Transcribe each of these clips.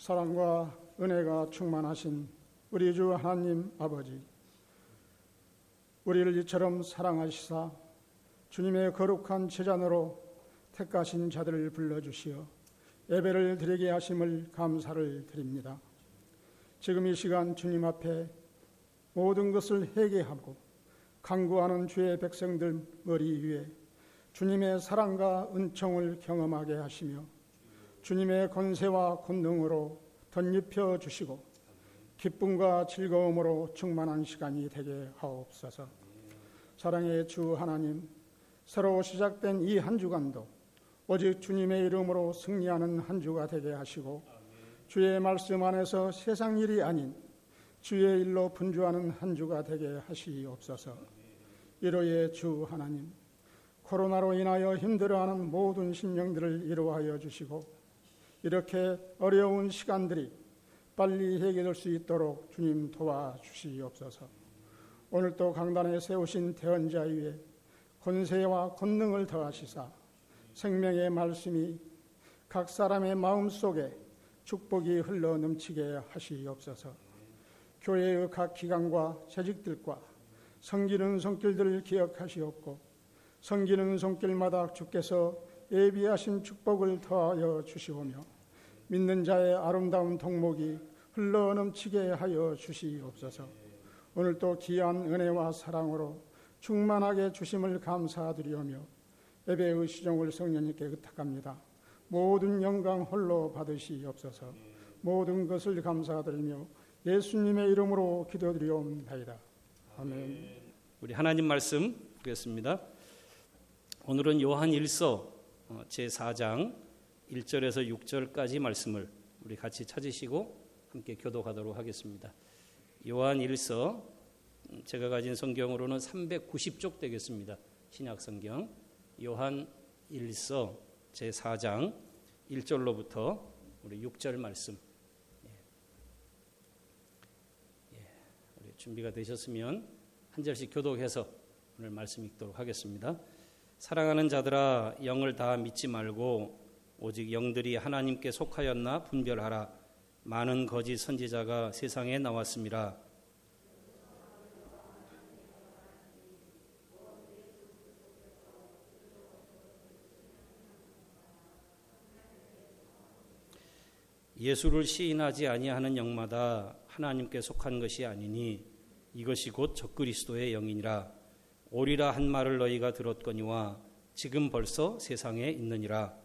사랑과 은혜가 충만하신 우리 주 하나님 아버지, 우리를 이처럼 사랑하시사 주님의 거룩한 제자노로 택하신 자들을 불러주시어 예배를 드리게 하심을 감사를 드립니다. 지금 이 시간 주님 앞에 모든 것을 회개하고 간구하는 주의 백성들 머리 위에 주님의 사랑과 은총을 경험하게 하시며 주님의 권세와 권능으로 덧입혀 주시고 기쁨과 즐거움으로 충만한 시간이 되게 하옵소서. 사랑의 주 하나님, 새로 시작된 이 한 주간도 오직 주님의 이름으로 승리하는 한 주가 되게 하시고 주의 말씀 안에서 세상 일이 아닌 주의 일로 분주하는 한 주가 되게 하시옵소서. 이로의 주 하나님, 코로나로 인하여 힘들어하는 모든 심령들을 위로하여 주시고 이렇게 어려운 시간들이 빨리 해결될 수 있도록 주님 도와주시옵소서. 오늘도 강단에 세우신 대언자 위에 권세와 권능을 더하시사 생명의 말씀이 각 사람의 마음속에 축복이 흘러 넘치게 하시옵소서. 교회의 각 기관과 재직들과 섬기는 손길들을 기억하시옵고 섬기는 손길마다 주께서 예비하신 축복을 더하여 주시오며 믿는 자의 아름다운 덕목이 흘러 넘치게 하여 주시옵소서. 오늘도 귀한 은혜와 사랑으로 충만하게 주심을 감사드리오며 예배의 시종을 성령님께 의탁합니다. 모든 영광 홀로 받으시옵소서. 모든 것을 감사드리며 예수님의 이름으로 기도드리옵나이다. 아멘. 우리 하나님 말씀 보겠습니다. 오늘은 요한 1서 제4장 1절에서 6절까지 말씀을 우리 같이 찾으시고 함께 교독하도록 하겠습니다. 요한 1서, 제가 가진 성경으로는 390쪽 되겠습니다. 신약성경 요한 1서 제4장 1절로부터 우리 6절 말씀, 우리 준비가 되셨으면 한 절씩 교독해서 오늘 말씀 읽도록 하겠습니다. 사랑하는 자들아, 영을 다 믿지 말고 오직 영들이 하나님께 속하였나 분별하라. 많은 거짓 선지자가 세상에 나왔습니다. 예수를 시인하지 아니하는 영마다 하나님께 속한 것이 아니니 이것이 곧 적그리스도의 영이니라. 오리라 한 말을 너희가 들었거니와 지금 벌써 세상에 있느니라.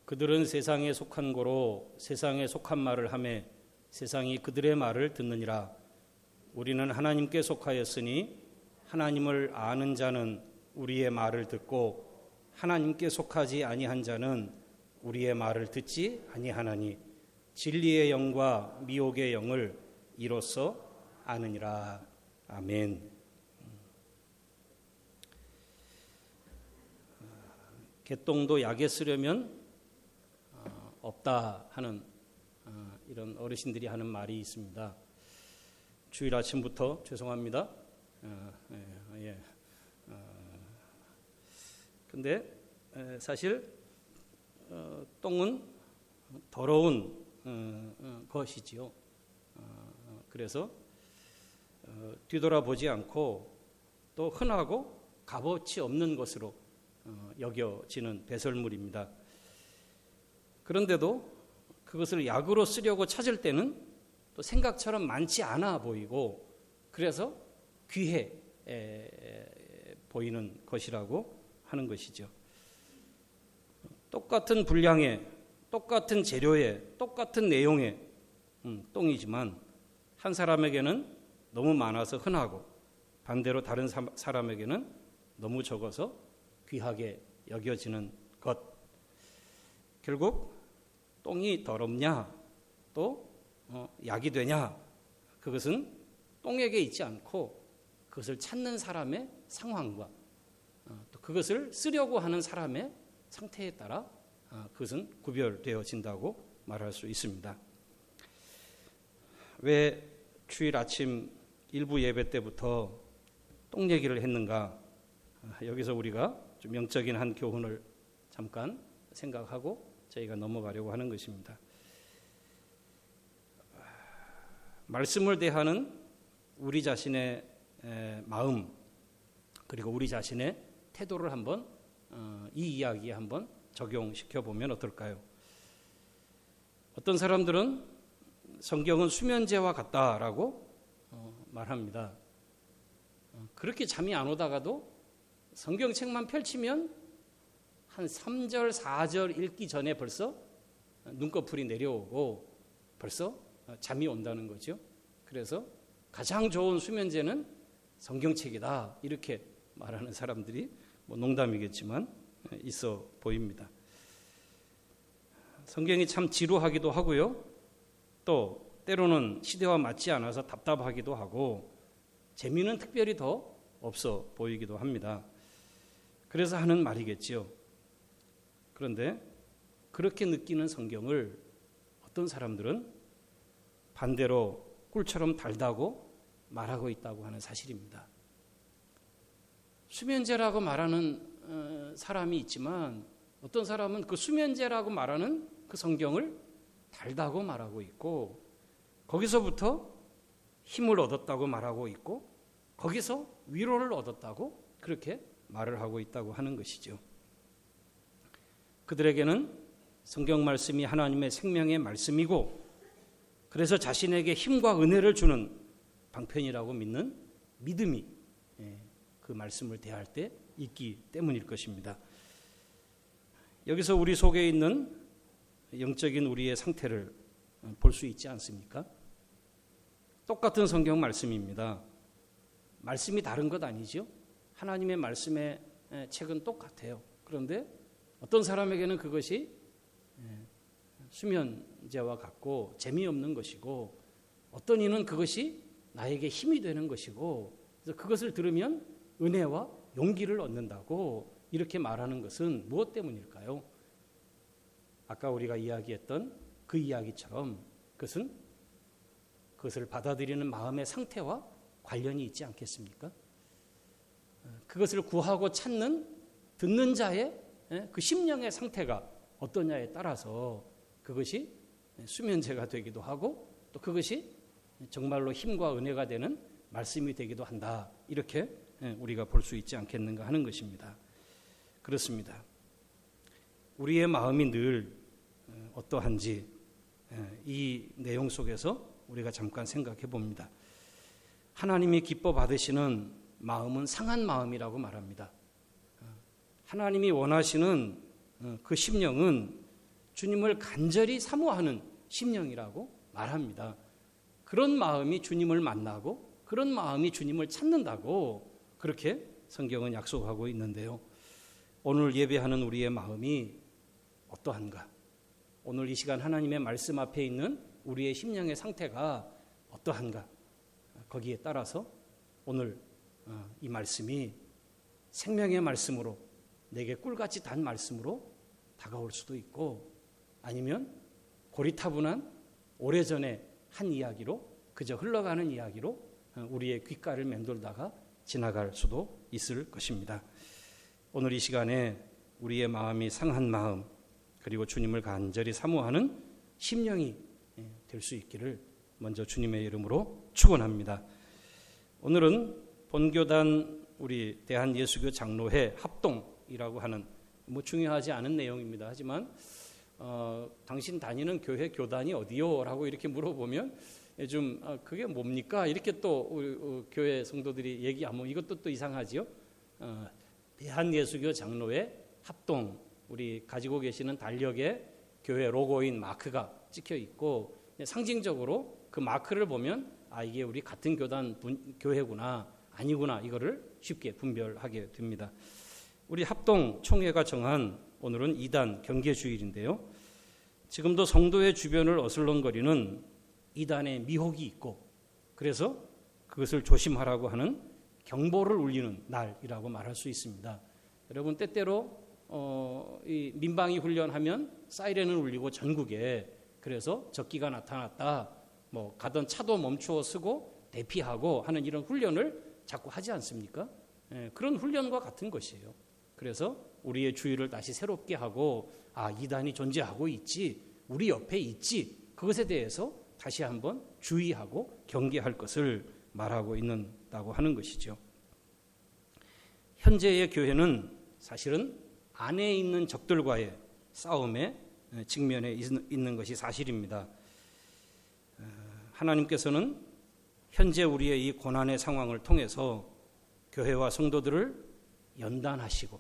그들은 세상에 속한 고로 세상에 속한 말을 하며 세상이 그들의 말을 듣느니라. 우리는 하나님께 속하였으니 하나님을 아는 자는 우리의 말을 듣고 하나님께 속하지 아니한 자는 우리의 말을 듣지 아니하나니 진리의 영과 미혹의 영을 이로써 아느니라. 아멘. 개똥도 약에 쓰려면 없다 하는 이런 어르신들이 하는 말이 있습니다. 주일 아침부터 죄송합니다. 근데 사실 똥은 더러운 것이지요. 그래서 뒤돌아보지 않고 또 흔하고 값어치 없는 것으로 여겨지는 배설물입니다. 그런데도 그것을 약으로 쓰려고 찾을 때는 또 생각처럼 많지 않아 보이고 그래서 귀해 보이는 것이라고 하는 것이죠. 똑같은 분량에, 똑같은 재료에, 똑같은 내용의 똥이지만 한 사람에게는 너무 많아서 흔하고 반대로 다른 사람에게는 너무 적어서 귀하게 여겨지는 것. 결국 똥이 더럽냐 또 약이 되냐, 그것은 똥에게 있지 않고 그것을 찾는 사람의 상황과 또 그것을 쓰려고 하는 사람의 상태에 따라 그것은 구별되어진다고 말할 수 있습니다. 왜 주일 아침 일부 예배 때부터 똥 얘기를 했는가? 여기서 우리가 좀 영적인 한 교훈을 잠깐 생각하고 저희가 넘어가려고 하는 것입니다. 말씀을 대하는 우리 자신의 마음 그리고 우리 자신의 태도를 한번 이 이야기에 한번 적용시켜 보면 어떨까요? 어떤 사람들은 성경은 수면제와 같다라고 말합니다. 그렇게 잠이 안 오다가도 성경책만 펼치면 한 3절, 4절 읽기 전에 벌써 눈꺼풀이 내려오고 벌써 잠이 온다는 거죠. 그래서 가장 좋은 수면제는 성경책이다 이렇게 말하는 사람들이 뭐 농담이겠지만 있어 보입니다. 성경이 참 지루하기도 하고요. 또 때로는 시대와 맞지 않아서 답답하기도 하고 재미는 특별히 더 없어 보이기도 합니다. 그래서 하는 말이겠지요. 그런데 그렇게 느끼는 성경을 어떤 사람들은 반대로 꿀처럼 달다고 말하고 있다고 하는 사실입니다. 수면제라고 말하는 사람이 있지만 어떤 사람은 그 수면제라고 말하는 그 성경을 달다고 말하고 있고 거기서부터 힘을 얻었다고 말하고 있고 거기서 위로를 얻었다고 그렇게 말을 하고 있다고 하는 것이죠. 그들에게는 성경 말씀이 하나님의 생명의 말씀이고 그래서 자신에게 힘과 은혜를 주는 방편이라고 믿는 믿음이 그 말씀을 대할 때 있기 때문일 것입니다. 여기서 우리 속에 있는 영적인 우리의 상태를 볼 수 있지 않습니까? 똑같은 성경 말씀입니다. 말씀이 다른 것 아니죠? 하나님의 말씀의 책은 똑같아요. 그런데 어떤 사람에게는 그것이 수면제와 같고 재미없는 것이고 어떤 이는 그것이 나에게 힘이 되는 것이고 그래서 그것을 들으면 은혜와 용기를 얻는다고 이렇게 말하는 것은 무엇 때문일까요? 아까 우리가 이야기했던 그 이야기처럼 그것을 받아들이는 마음의 상태와 관련이 있지 않겠습니까? 그것을 구하고 찾는 듣는 자의 그 심령의 상태가 어떠냐에 따라서 그것이 수면제가 되기도 하고 또 그것이 정말로 힘과 은혜가 되는 말씀이 되기도 한다. 이렇게 우리가 볼 수 있지 않겠는가 하는 것입니다. 그렇습니다. 우리의 마음이 늘 어떠한지 이 내용 속에서 우리가 잠깐 생각해 봅니다. 하나님이 기뻐 받으시는 마음은 상한 마음이라고 말합니다. 하나님이 원하시는 그 심령은 주님을 간절히 사모하는 심령이라고 말합니다. 그런 마음이 주님을 만나고 그런 마음이 주님을 찾는다고 그렇게 성경은 약속하고 있는데요. 오늘 예배하는 우리의 마음이 어떠한가? 오늘 이 시간 하나님의 말씀 앞에 있는 우리의 심령의 상태가 어떠한가? 거기에 따라서 오늘 이 말씀이 생명의 말씀으로 내게 꿀같이 단 말씀으로 다가올 수도 있고 아니면 고리타분한 오래전에 한 이야기로 그저 흘러가는 이야기로 우리의 귓가를 맴돌다가 지나갈 수도 있을 것입니다. 오늘 이 시간에 우리의 마음이 상한 마음 그리고 주님을 간절히 사모하는 심령이 될 수 있기를 먼저 주님의 이름으로 축원합니다. 오늘은 본교단 우리 대한예수교 장로회 합동이라고 하는 뭐 중요하지 않은 내용입니다. 하지만 당신 다니는 교회 교단이 어디요? 라고 이렇게 물어보면 좀 그게 뭡니까? 이렇게 또 교회 성도들이 얘기하면 이것도 또 이상하지요. 대한예수교 장로회 합동 우리 가지고 계시는 달력에 교회 로고인 마크가 찍혀 있고 상징적으로 그 마크를 보면 이게 우리 같은 교단 교회구나 아니구나 이거를 쉽게 분별하게 됩니다. 우리 합동 총회가 정한 오늘은 2단 경계주일인데요. 지금도 성도의 주변을 어슬렁거리는 이단의 미혹이 있고 그래서 그것을 조심하라고 하는 경보를 울리는 날이라고 말할 수 있습니다. 여러분 때때로 이 민방위 훈련하면 사이렌을 울리고 전국에 그래서 적기가 나타났다. 뭐 가던 차도 멈추어 서고 대피하고 하는 이런 훈련을 자꾸 하지 않습니까? 그런 훈련과 같은 것이에요. 그래서 우리의 주의를 다시 새롭게 하고 이단이 존재하고 있지, 우리 옆에 있지, 그것에 대해서 다시 한번 주의하고 경계할 것을 말하고 있는다고 하는 것이죠. 현재의 교회는 사실은 안에 있는 적들과의 싸움에 직면해 있는 것이 사실입니다. 하나님께서는 현재 우리의 이 고난의 상황을 통해서 교회와 성도들을 연단하시고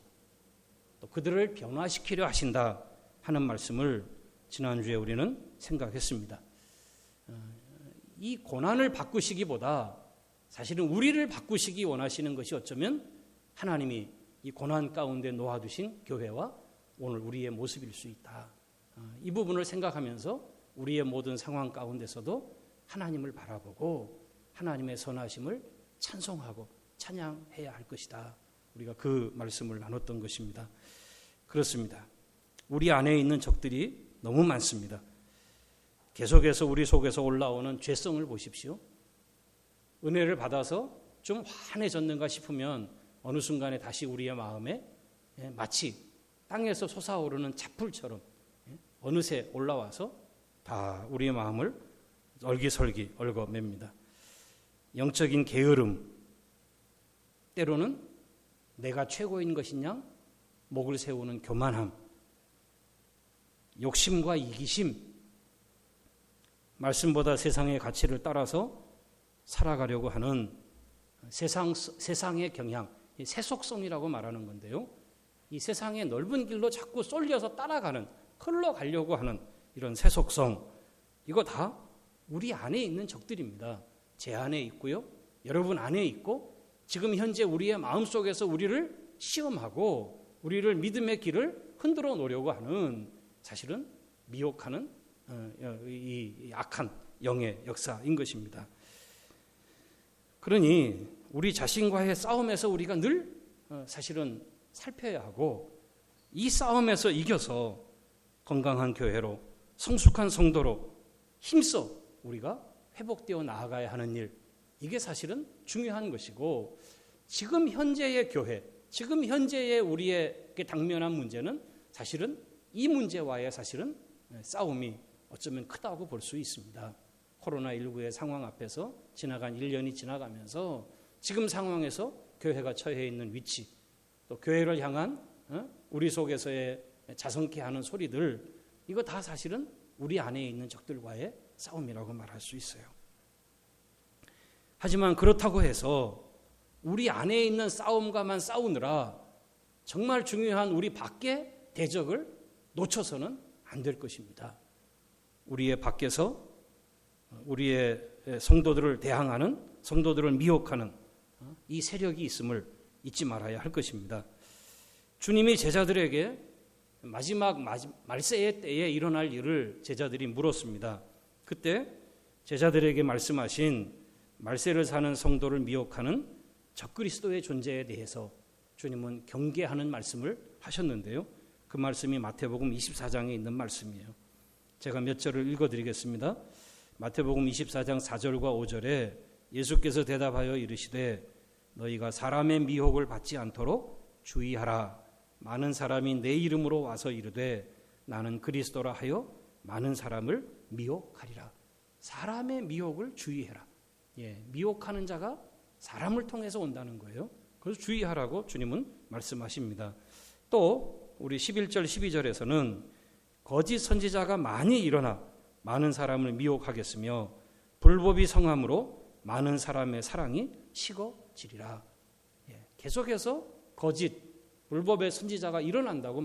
또 그들을 변화시키려 하신다 하는 말씀을 지난주에 우리는 생각했습니다. 이 고난을 바꾸시기보다 사실은 우리를 바꾸시기 원하시는 것이 어쩌면 하나님이 이 고난 가운데 놓아두신 교회와 오늘 우리의 모습일 수 있다. 이 부분을 생각하면서 우리의 모든 상황 가운데서도 하나님을 바라보고 하나님의 선하심을 찬송하고 찬양해야 할 것이다. 우리가 그 말씀을 나눴던 것입니다. 그렇습니다. 우리 안에 있는 적들이 너무 많습니다. 계속해서 우리 속에서 올라오는 죄성을 보십시오. 은혜를 받아서 좀 환해졌는가 싶으면 어느 순간에 다시 우리의 마음에 마치 땅에서 솟아오르는 잡풀처럼 어느새 올라와서 다 우리의 마음을 얼기설기 얽어맵니다. 영적인 게으름, 때로는 내가 최고인 것이냐 목을 세우는 교만함, 욕심과 이기심, 말씀보다 세상의 가치를 따라서 살아가려고 하는 세상의 경향, 세속성이라고 말하는 건데요. 이 세상의 넓은 길로 자꾸 쏠려서 따라가는, 흘러가려고 하는 이런 세속성, 이거 다 우리 안에 있는 적들입니다. 제 안에 있고요. 여러분 안에 있고 지금 현재 우리의 마음속에서 우리를 시험하고 우리를 믿음의 길을 흔들어 놓으려고 하는 사실은 미혹하는 이 악한 영의 역사인 것입니다. 그러니 우리 자신과의 싸움에서 우리가 늘 사실은 살펴야 하고 이 싸움에서 이겨서 건강한 교회로 성숙한 성도로 힘써 우리가 회복되어 나아가야 하는 일, 이게 사실은 중요한 것이고 지금 현재의 교회, 지금 현재의 우리의 당면한 문제는 사실은 이 문제와의 사실은 싸움이 어쩌면 크다고 볼 수 있습니다. 코로나19의 상황 앞에서 지나간 1년이 지나가면서 지금 상황에서 교회가 처해 있는 위치, 또 교회를 향한 우리 속에서의 자성케 하는 소리들, 이거 다 사실은 우리 안에 있는 적들과의 싸움이라고 말할 수 있어요. 하지만 그렇다고 해서 우리 안에 있는 싸움과만 싸우느라 정말 중요한 우리 밖의 대적을 놓쳐서는 안 될 것입니다. 우리의 밖에서 우리의 성도들을 대항하는, 성도들을 미혹하는 이 세력이 있음을 잊지 말아야 할 것입니다. 주님이 제자들에게 마지막 말세의 때에 일어날 일을 제자들이 물었습니다. 그때 제자들에게 말씀하신 말세를 사는 성도를 미혹하는 적그리스도의 존재에 대해서 주님은 경계하는 말씀을 하셨는데요. 그 말씀이 마태복음 24장에 있는 말씀이에요. 제가 몇 절을 읽어드리겠습니다. 마태복음 24장 4절과 5절에 예수께서 대답하여 이르시되 너희가 사람의 미혹을 받지 않도록 주의하라. 많은 사람이 내 이름으로 와서 이르되 나는 그리스도라 하여 많은 사람을 미혹하리라. 사람의 미혹을 주의해라. 미혹하는 자가 사람을 통해서 온다는 거예요. 그래서 주의하라고 주님은 말씀하십니다. 또 우리 11절 12절에서는 거짓 선지자가 많이 일어나 많은 사람을 미혹하겠으며 불법이 성함으로 많은 사람의 사랑이 식어지리라. 계속해서 거짓, 불법의 선지자가 일어난다고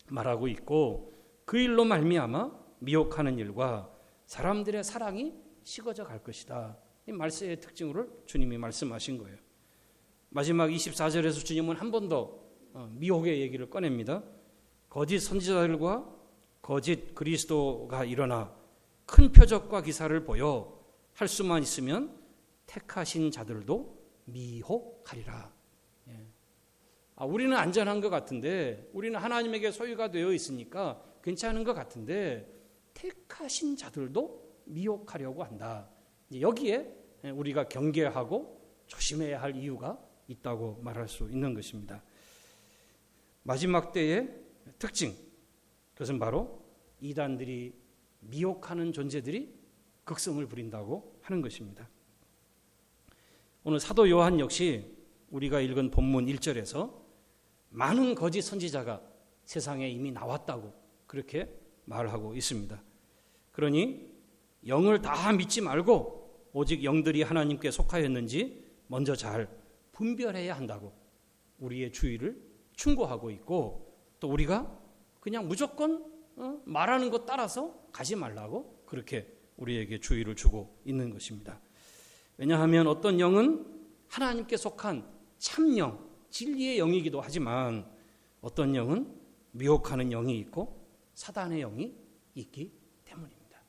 말하고 있고 그 일로 말미암아 미혹하는 일과 사람들의 사랑이 식어져 갈 것이다. 이 말세의 특징을 주님이 말씀하신 거예요. 마지막 24절에서 주님은 한 번 더 미혹의 얘기를 꺼냅니다. 거짓 선지자들과 거짓 그리스도가 일어나 큰 표적과 기사를 보여 할 수만 있으면 택하신 자들도 미혹하리라. 우리는 안전한 것 같은데, 우리는 하나님에게 소유가 되어 있으니까 괜찮은 것 같은데 택하신 자들도 미혹하려고 한다. 여기에 우리가 경계하고 조심해야 할 이유가 있다고 말할 수 있는 것입니다. 마지막 때의 특징, 그것은 바로 이단들이 미혹하는 존재들이 극성을 부린다고 하는 것입니다. 오늘 사도 요한 역시 우리가 읽은 본문 1절에서 많은 거짓 선지자가 세상에 이미 나왔다고 그렇게 말하고 있습니다. 그러니 영을 다 믿지 말고 오직 영들이 하나님께 속하였는지 먼저 잘 분별해야 한다고 우리의 주의를 충고하고 있고, 또 우리가 그냥 무조건 말하는 것 따라서 가지 말라고 그렇게 우리에게 주의를 주고 있는 것입니다. 왜냐하면 어떤 영은 하나님께 속한 참영, 진리의 영이기도 하지만 어떤 영은 미혹하는 영이 있고 사단의 영이 있기 때문입니다.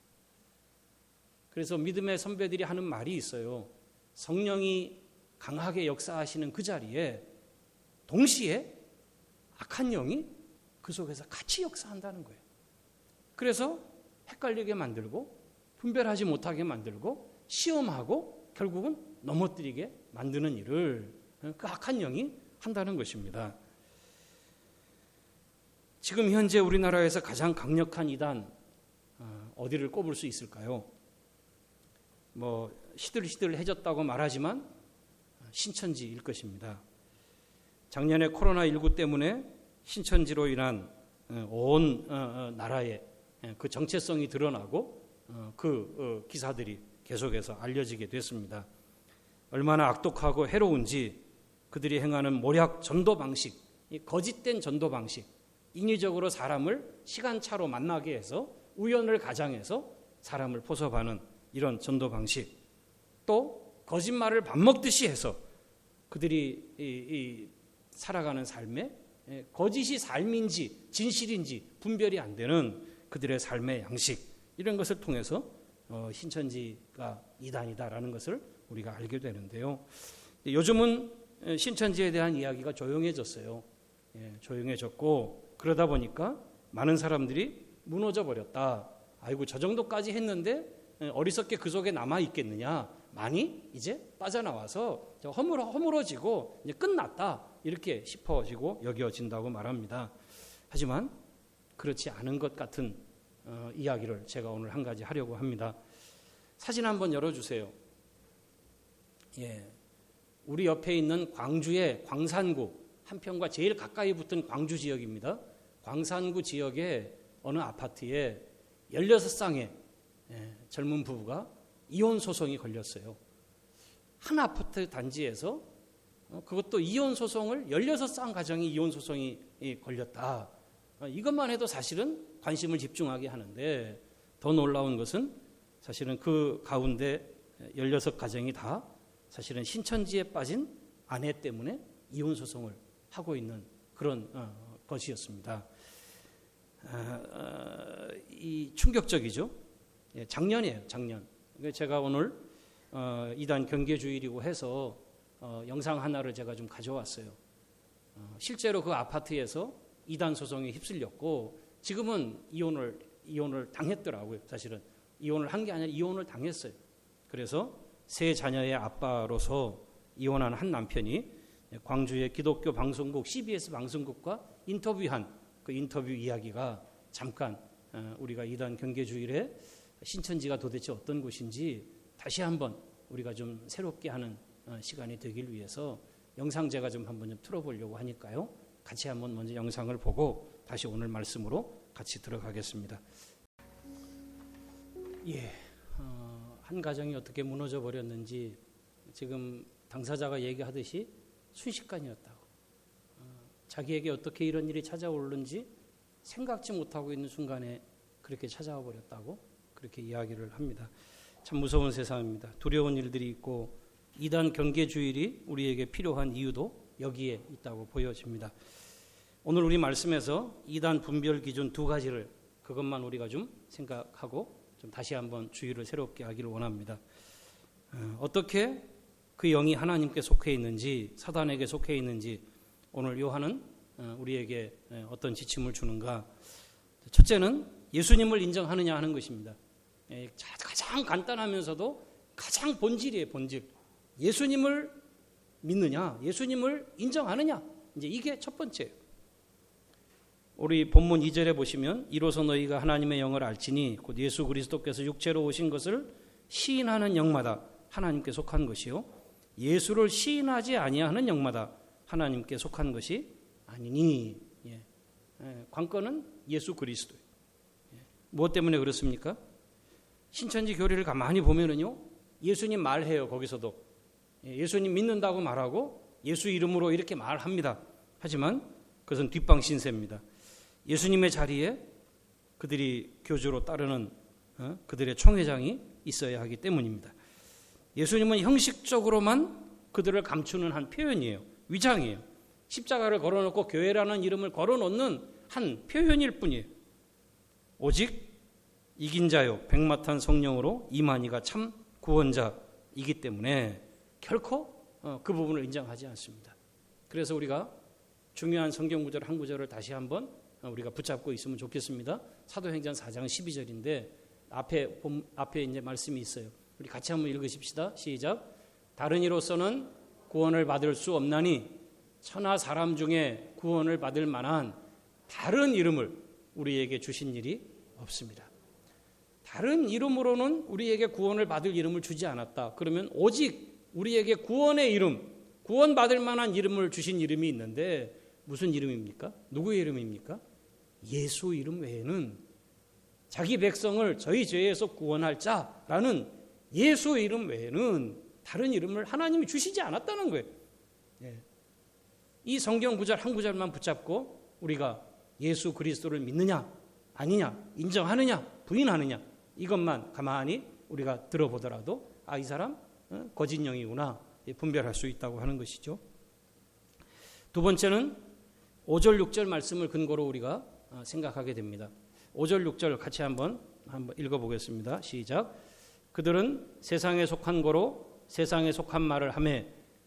그래서 믿음의 선배들이 하는 말이 있어요. 성령이 강하게 역사하시는 그 자리에 동시에 악한 영이 그 속에서 같이 역사한다는 거예요. 그래서 헷갈리게 만들고 분별하지 못하게 만들고 시험하고 결국은 넘어뜨리게 만드는 일을 그 악한 영이 한다는 것입니다. 지금 현재 우리나라에서 가장 강력한 이단 어디를 꼽을 수 있을까요? 시들시들해졌다고 말하지만 신천지일 것입니다. 작년에 코로나19 때문에 신천지로 인한 온 나라의 그 정체성이 드러나고 그 기사들이 계속해서 알려지게 됐습니다. 얼마나 악독하고 해로운지 그들이 행하는 모략 전도 방식, 이 거짓된 전도 방식, 인위적으로 사람을 시간차로 만나게 해서 우연을 가장해서 사람을 포섭하는 이런 전도 방식, 또 거짓말을 밥 먹듯이 해서 그들이 살아가는 삶에 거짓이 삶인지 진실인지 분별이 안 되는 그들의 삶의 양식, 이런 것을 통해서 신천지가 이단이다라는 것을 우리가 알게 되는데요. 요즘은 신천지에 대한 이야기가 조용해졌어요. 조용해졌고 그러다 보니까 많은 사람들이 무너져 버렸다. 아이고 저 정도까지 했는데 어리석게 그 속에 남아 있겠느냐. 많이 이제 빠져나와서 허물어지고 이제 끝났다. 이렇게 싶어지고 여겨진다고 말합니다. 하지만 그렇지 않은 것 같은 이야기를 제가 오늘 한 가지 하려고 합니다. 사진 한번 열어주세요. 우리 옆에 있는 광주의 광산구, 한평과 제일 가까이 붙은 광주 지역입니다. 광산구 지역의 어느 아파트에 16쌍의 젊은 부부가 이혼 소송이 걸렸어요. 한 아파트 단지에서 그것도 이혼 소송을 16쌍 가정이 이혼 소송이 걸렸다. 이것만 해도 사실은 관심을 집중하게 하는데, 더 놀라운 것은 사실은 그 가운데 16가정이 다 사실은 신천지에 빠진 아내 때문에 이혼 소송을 하고 있는 그런 것이었습니다. 이 충격적이죠. 작년이에요, 작년. 제가 오늘 이단 경계주일이고 해서 영상 하나를 제가 좀 가져왔어요. 실제로 그 아파트에서 이단 소송에 휩쓸렸고 지금은 이혼을 당했더라고요. 사실은 이혼을 한 게 아니라 이혼을 당했어요. 그래서 세 자녀의 아빠로서 이혼한 한 남편이 광주의 기독교 방송국 CBS 방송국과 인터뷰한 그 인터뷰 이야기가 잠깐 우리가 이단 경계주일에 신천지가 도대체 어떤 곳인지 다시 한번 우리가 좀 새롭게 하는 시간이 되길 위해서 영상 제가 좀 한번 좀 틀어보려고 하니까요. 같이 한번 먼저 영상을 보고 다시 오늘 말씀으로 같이 들어가겠습니다. 한 가정이 어떻게 무너져 버렸는지 지금 당사자가 얘기하듯이 순식간이었다고. 자기에게 어떻게 이런 일이 찾아오는지 생각지 못하고 있는 순간에 그렇게 찾아와 버렸다고 그렇게 이야기를 합니다. 참 무서운 세상입니다. 두려운 일들이 있고 이단 경계주일이 우리에게 필요한 이유도 여기에 있다고 보여집니다. 오늘 우리 말씀에서 이단 분별 기준 두 가지를 그것만 우리가 좀 생각하고 좀 다시 한번 주의를 새롭게 하기를 원합니다. 어떻게 그 영이 하나님께 속해 있는지 사단에게 속해 있는지 오늘 요한은 우리에게 어떤 지침을 주는가. 첫째는 예수님을 인정하느냐 하는 것입니다. 가장 간단하면서도 가장 본질이에요, 본질. 예수님을 믿느냐, 예수님을 인정하느냐, 이제 이게 첫 번째예요. 우리 본문 2절에 보시면 이로써 너희가 하나님의 영을 알지니 곧 예수 그리스도께서 육체로 오신 것을 시인하는 영마다 하나님께 속한 것이요 예수를 시인하지 아니하는 영마다 하나님께 속한 것이 아니니. 관건은 예수 그리스도. 무엇 때문에 그렇습니까? 신천지 교리를 가만히 보면은요, 예수님 말해요. 거기서도 예수님 믿는다고 말하고 예수 이름으로 이렇게 말합니다. 하지만 그것은 뒷방 신세입니다. 예수님의 자리에 그들이 교주로 따르는 그들의 총회장이 있어야 하기 때문입니다. 예수님은 형식적으로만 그들을 감추는 한 표현이에요. 위장이에요. 십자가를 걸어놓고 교회라는 이름을 걸어놓는 한 표현일 뿐이에요. 오직 이긴 자요 백마탄 성령으로 임하니가 참 구원자이기 때문에 결코 그 부분을 인정하지 않습니다. 그래서 우리가 중요한 성경 구절 한 구절을 다시 한번 우리가 붙잡고 있으면 좋겠습니다. 사도행전 4장 12절인데 앞에 이제 말씀이 있어요. 우리 같이 한번 읽으십시다. 시작. 다른 이로서는 구원을 받을 수 없나니 천하 사람 중에 구원을 받을 만한 다른 이름을 우리에게 주신 일이 없습니다. 다른 이름으로는 우리에게 구원을 받을 이름을 주지 않았다. 그러면 오직 우리에게 구원의 이름, 구원받을 만한 이름을 주신 이름이 있는데 무슨 이름입니까? 누구의 이름입니까? 예수 이름 외에는 자기 백성을 저희 죄에서 구원할 자라는 예수 이름 외에는 다른 이름을 하나님이 주시지 않았다는 거예요. 이 성경 구절 한 구절만 붙잡고 우리가 예수 그리스도를 믿느냐 아니냐, 인정하느냐 부인하느냐, 이것만 가만히 우리가 들어보더라도 이 사람 거짓 영이구나 분별할 수 있다고 하는 것이죠. 두 번째는 5절 6절 말씀을 근거로 우리가 생각하게 됩니다. 5절 6절 같이 한번 읽어보겠습니다. 시작. 그들은 세상에 속한 거로 세상에 속한 말을 하며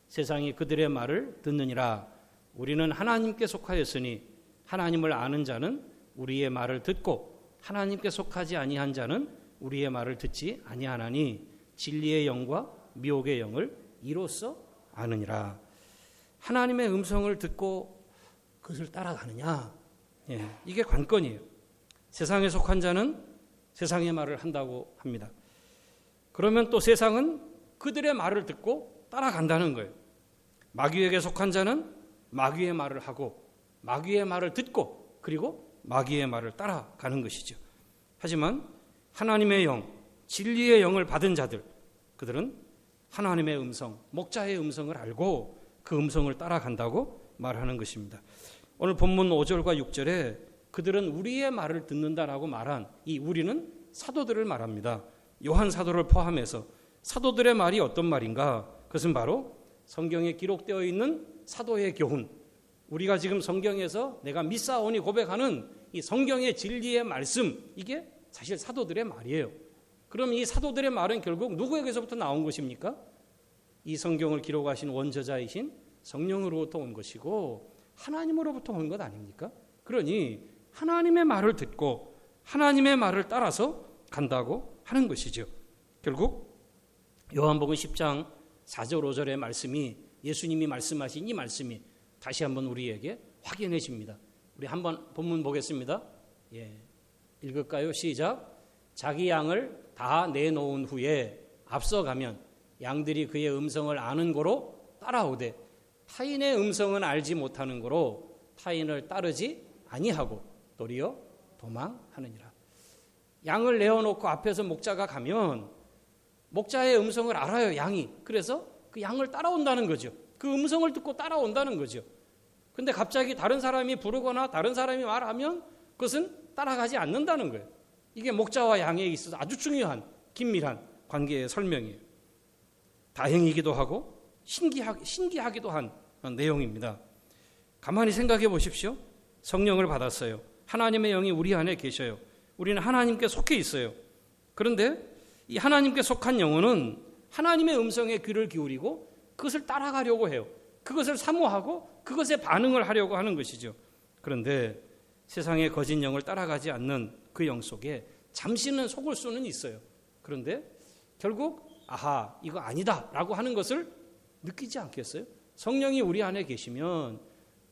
세상이 그들의 말을 듣느니라. 우리는 하나님께 속하였으니 하나님을 아는 자는 우리의 말을 듣고 하나님께 속하지 아니한 자는 우리의 말을 듣지 아니하나니 진리의 영과 미혹의 영을 이로써 아느니라. 하나님의 음성을 듣고 그것을 따라가느냐, 이게 관건이에요. 세상에 속한 자는 세상의 말을 한다고 합니다. 그러면 또 세상은 그들의 말을 듣고 따라간다는 거예요. 마귀에게 속한 자는 마귀의 말을 하고 마귀의 말을 듣고 그리고 마귀의 말을 따라가는 것이죠. 하지만 하나님의 영, 진리의 영을 받은 자들, 그들은 하나님의 음성, 목자의 음성을 알고 그 음성을 따라간다고 말하는 것입니다. 오늘 본문 5절과 6절에 그들은 우리의 말을 듣는다라고 말한 이 우리는 사도들을 말합니다. 요한 사도를 포함해서 사도들의 말이 어떤 말인가? 그것은 바로 성경에 기록되어 있는 사도의 교훈, 우리가 지금 성경에서 내가 믿사오니 고백하는 이 성경의 진리의 말씀, 이게 사실 사도들의 말이에요. 그럼 이 사도들의 말은 결국 누구에게서부터 나온 것입니까? 이 성경을 기록하신 원저자이신 성령으로부터 온 것이고 하나님으로부터 온 것 아닙니까? 그러니 하나님의 말을 듣고 하나님의 말을 따라서 간다고 하는 것이죠. 결국 요한복음 10장 4절 5절의 말씀이 예수님이 말씀하신 이 말씀이 다시 한번 우리에게 확인해집니다. 우리 한번 본문 보겠습니다. 읽을까요? 시작. 자기 양을 다 내놓은 후에 앞서가면 양들이 그의 음성을 아는 거로 따라오되 타인의 음성은 알지 못하는 거로 타인을 따르지 아니하고 도리어 도망하느니라. 양을 내어놓고 앞에서 목자가 가면 목자의 음성을 알아요, 양이. 그래서 그 양을 따라온다는 거죠. 그 음성을 듣고 따라온다는 거죠. 근데 갑자기 다른 사람이 부르거나 다른 사람이 말하면 그것은 따라가지 않는다는 거예요. 이게 목자와 양에 있어서 아주 중요한 긴밀한 관계의 설명이에요. 다행이기도 하고 신기하기도 한 내용입니다. 가만히 생각해 보십시오. 성령을 받았어요. 하나님의 영이 우리 안에 계셔요. 우리는 하나님께 속해 있어요. 그런데 이 하나님께 속한 영혼은 하나님의 음성에 귀를 기울이고 그것을 따라가려고 해요. 그것을 사모하고 그것에 반응을 하려고 하는 것이죠. 그런데 세상의 거짓 영을 따라가지 않는 그 영 속에 잠시는 속을 수는 있어요. 그런데 결국 아하, 이거 아니다 라고 하는 것을 느끼지 않겠어요? 성령이 우리 안에 계시면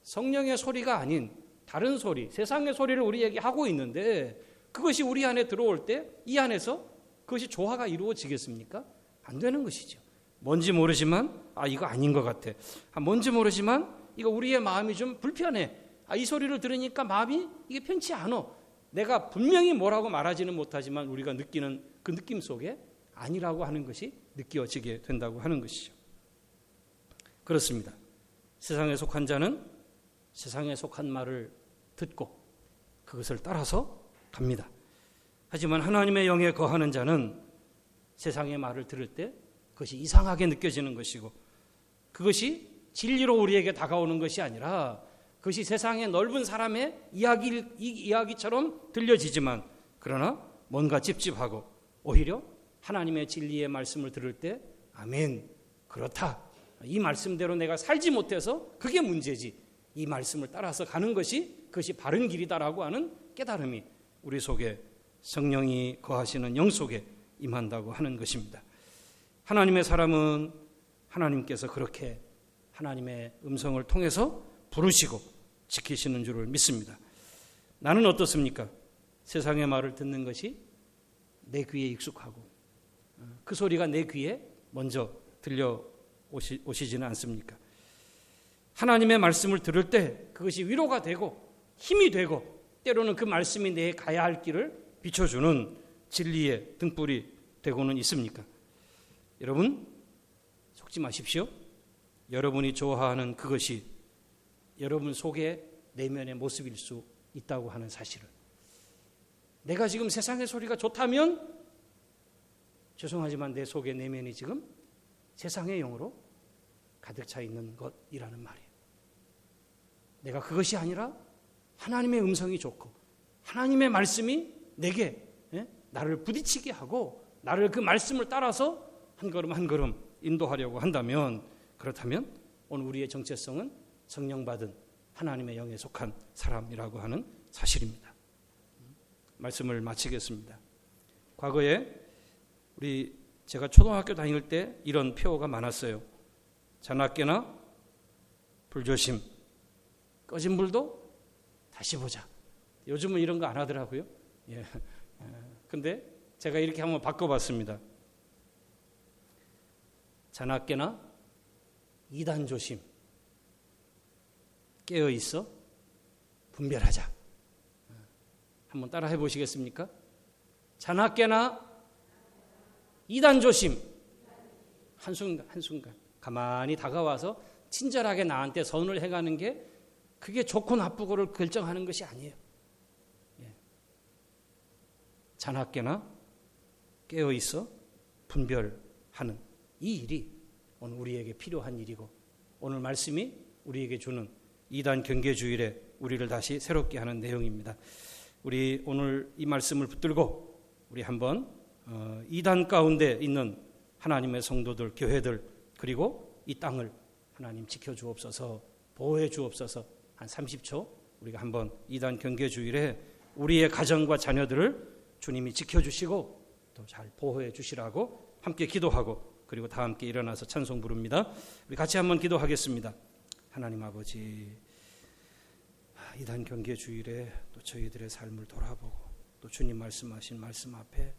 성령의 소리가 아닌 다른 소리, 세상의 소리를 우리에게 하고 있는데 그것이 우리 안에 들어올 때 이 안에서 그것이 조화가 이루어지겠습니까? 안 되는 것이죠. 뭔지 모르지만 이거 아닌 것 같아. 뭔지 모르지만 이거 우리의 마음이 좀 불편해. 이 소리를 들으니까 마음이 이게 편치 않아. 내가 분명히 뭐라고 말하지는 못하지만 우리가 느끼는 그 느낌 속에 아니라고 하는 것이 느껴지게 된다고 하는 것이죠. 그렇습니다. 세상에 속한 자는 세상에 속한 말을 듣고 그것을 따라서 갑니다. 하지만 하나님의 영에 거하는 자는 세상의 말을 들을 때 그것이 이상하게 느껴지는 것이고 그것이 진리로 우리에게 다가오는 것이 아니라 그것이 세상의 넓은 사람의 이야기처럼 들려지지만 그러나 뭔가 찝찝하고 오히려 하나님의 진리의 말씀을 들을 때 아멘, 그렇다. 이 말씀대로 내가 살지 못해서 그게 문제지. 이 말씀을 따라서 가는 것이 그것이 바른 길이다라고 하는 깨달음이 우리 속에 성령이 거하시는 영 속에 임한다고 하는 것입니다. 하나님의 사람은 하나님께서 그렇게 하나님의 음성을 통해서 부르시고 지키시는 줄을 믿습니다. 나는 어떻습니까? 세상의 말을 듣는 것이 내 귀에 익숙하고 그 소리가 내 귀에 먼저 들려오시지는 않습니까? 하나님의 말씀을 들을 때 그것이 위로가 되고 힘이 되고 때로는 그 말씀이 내 가야 할 길을 비춰주는 진리의 등불이 되고는 있습니까? 여러분 속지 마십시오. 여러분이 좋아하는 그것이 여러분 속의 내면의 모습일 수 있다고 하는 사실을. 내가 지금 세상의 소리가 좋다면 죄송하지만 내 속의 내면이 지금 세상의 영으로 가득 차 있는 것이라는 말이에요. 내가 그것이 아니라 하나님의 음성이 좋고 하나님의 말씀이 내게 나를 부딪히게 하고 나를 그 말씀을 따라서 한 걸음 한 걸음 인도하려고 한다면 그렇다면 오늘 우리의 정체성은 성령받은 하나님의 영에 속한 사람이라고 하는 사실입니다. 말씀을 마치겠습니다. 과거에 제가 초등학교 다닐 때 이런 표어가 많았어요. 자나깨나 불조심, 꺼진 불도 다시 보자. 요즘은 이런 거 안 하더라고요. 예. 근데 제가 이렇게 한번 바꿔봤습니다. 자나깨나 이단 조심, 깨어 있어 분별하자. 한번 따라 해보시겠습니까? 자나깨나 이단 조심. 한순간 가만히 다가와서 친절하게 나한테 선을 해가는 게 그게 좋고 나쁘고를 결정하는 것이 아니에요. 자나깨나 깨어 있어 분별하는 이 일이 오늘 우리에게 필요한 일이고 오늘 말씀이 우리에게 주는 이단 경계주일에 우리를 다시 새롭게 하는 내용입니다. 우리 오늘 이 말씀을 붙들고 우리 한번 이단 가운데 있는 하나님의 성도들, 교회들 그리고 이 땅을 하나님 지켜주옵소서, 보호해 주옵소서. 한 30초 우리가 한번 이단 경계주일에 우리의 가정과 자녀들을 주님이 지켜주시고 또 잘 보호해 주시라고 함께 기도하고 그리고 다 함께 일어나서 찬송 부릅니다. 우리 같이 한번 기도하겠습니다. 하나님 아버지, 이단 경계주일에 또 저희들의 삶을 돌아보고 또 주님 말씀하신 말씀 앞에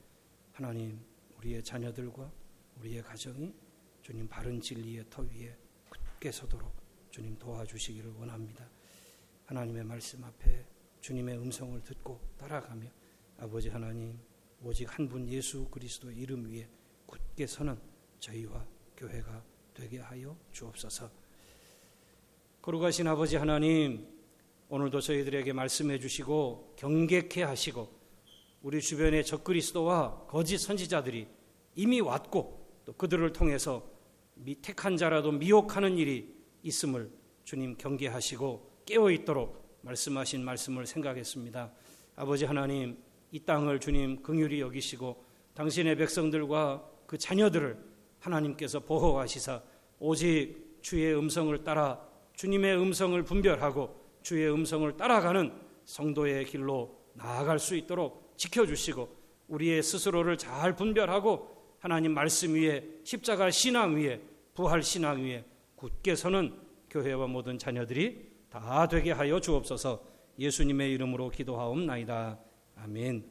하나님 우리의 자녀들과 우리의 가정이 주님 바른 진리의 터 위에 굳게 서도록 주님 도와주시기를 원합니다. 하나님의 말씀 앞에 주님의 음성을 듣고 따라가며 아버지 하나님 오직 한 분 예수 그리스도의 이름 위에 굳게 서는 저희와 교회가 되게 하여 주옵소서. 거룩하신 아버지 하나님, 오늘도 저희들에게 말씀해 주시고 경계케 하시고 우리 주변의 적그리스도와 거짓 선지자들이 이미 왔고 또 그들을 통해서 택한 자라도 미혹하는 일이 있음을 주님 경계하시고 깨어있도록 말씀하신 말씀을 생각했습니다. 아버지 하나님, 이 땅을 주님 긍휼히 여기시고 당신의 백성들과 그 자녀들을 하나님께서 보호하시사 오직 주의 음성을 따라 주님의 음성을 분별하고 주의 음성을 따라가는 성도의 길로 나아갈 수 있도록 지켜주시고 우리의 스스로를 잘 분별하고 하나님 말씀 위에, 십자가 신앙 위에, 부활 신앙 위에 굳게 서는 교회와 모든 자녀들이 다 되게 하여 주옵소서. 예수님의 이름으로 기도하옵나이다. 아멘.